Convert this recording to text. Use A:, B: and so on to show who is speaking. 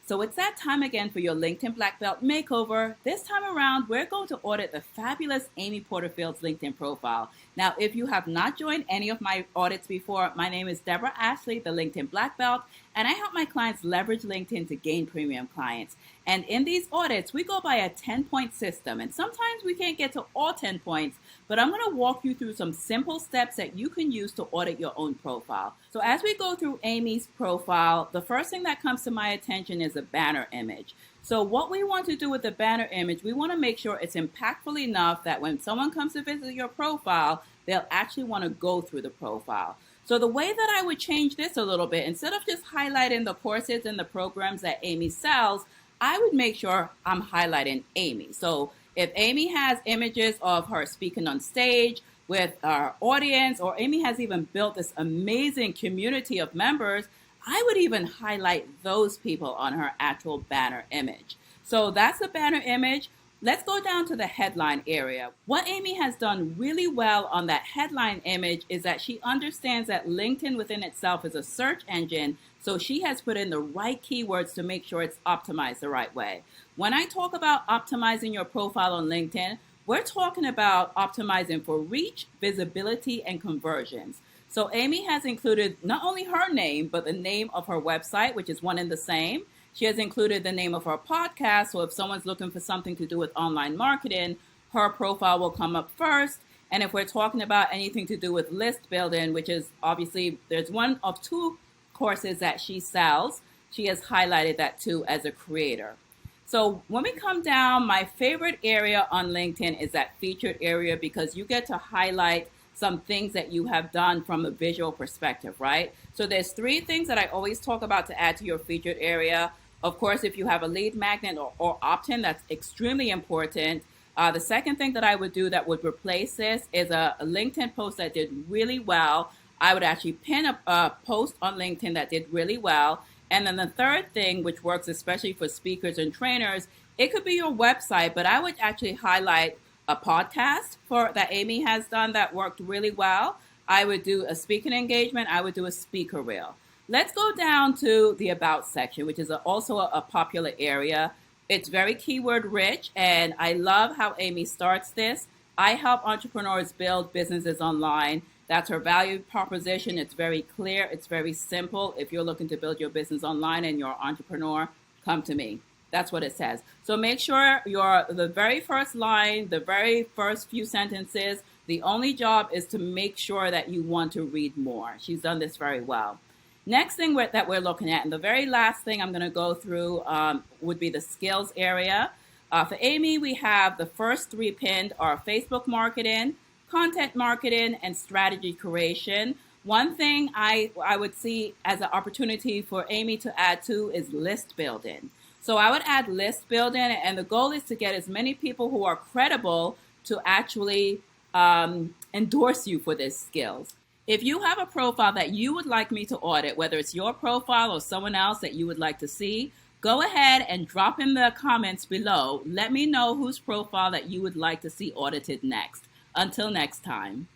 A: So it's that time again for your LinkedIn Black Belt makeover. This time around, we're going to audit the fabulous Amy Porterfield's LinkedIn profile. Now, if you have not joined any of my audits before, my name is Deborrah Ashley, the LinkedIn Black Belt, and I help my clients leverage LinkedIn to gain premium clients. And in these audits, we go by a 10-point system, and sometimes we can't get to all 10 points, but I'm going to walk you through some simple steps that you can use to audit your own profile. So as we go through Amy's profile, the first thing that comes to my attention is a banner image. So what we want to do with the banner image, we want to make sure it's impactful enough that when someone comes to visit your profile, they'll actually want to go through the profile. So the way that I would change this a little bit, instead of just highlighting the courses and the programs that Amy sells, I would make sure I'm highlighting Amy. So if Amy has images of her speaking on stage with our audience, or Amy has even built this amazing community of members, I would even highlight those people on her actual banner image. So that's the banner image. Let's go down to the headline area. What Amy has done really well on that headline image is that she understands that LinkedIn within itself is a search engine, so she has put in the right keywords to make sure it's optimized the right way. When I talk about optimizing your profile on LinkedIn, we're talking about optimizing for reach, visibility, and conversions. So Amy has included not only her name, but the name of her website, which is one and the same. She has included the name of her podcast, so if someone's looking for something to do with online marketing, her profile will come up first. And if we're talking about anything to do with list building, which is obviously, there's one of two courses that she sells, she has highlighted that too as a creator. So when we come down, my favorite area on LinkedIn is that featured area, because you get to highlight some things that you have done from a visual perspective, right? So there's three things that I always talk about to add to your featured area. Of course, if you have a lead magnet or opt-in, that's extremely important. The second thing that I would do that would replace this is a LinkedIn post that did really well. I would actually pin a post on LinkedIn that did really well. And then the third thing, which works especially for speakers and trainers, it could be your website, but I would actually highlight a podcast that Amy has done that worked really well. I would do a speaking engagement. I would do a speaker reel. Let's go down to the About section, which is also a popular area. It's very keyword rich, and I love how Amy starts this. I help entrepreneurs build businesses online. That's her value proposition. It's very clear. It's very simple. If you're looking to build your business online and you're an entrepreneur, come to me. That's what it says. So make sure the very first line, the very first few sentences, the only job is to make sure that you want to read more. She's done this very well. Next thing that we're looking at, and the very last thing I'm going to go through would be the skills area. For Amy, we have the first three pinned are Facebook marketing, content marketing, and strategy creation. One thing I would see as an opportunity for Amy to add to is list building. So I would add list building, and the goal is to get as many people who are credible to actually endorse you for these skills. If you have a profile that you would like me to audit, whether it's your profile or someone else that you would like to see, go ahead and drop in the comments below. Let me know whose profile that you would like to see audited next. Until next time.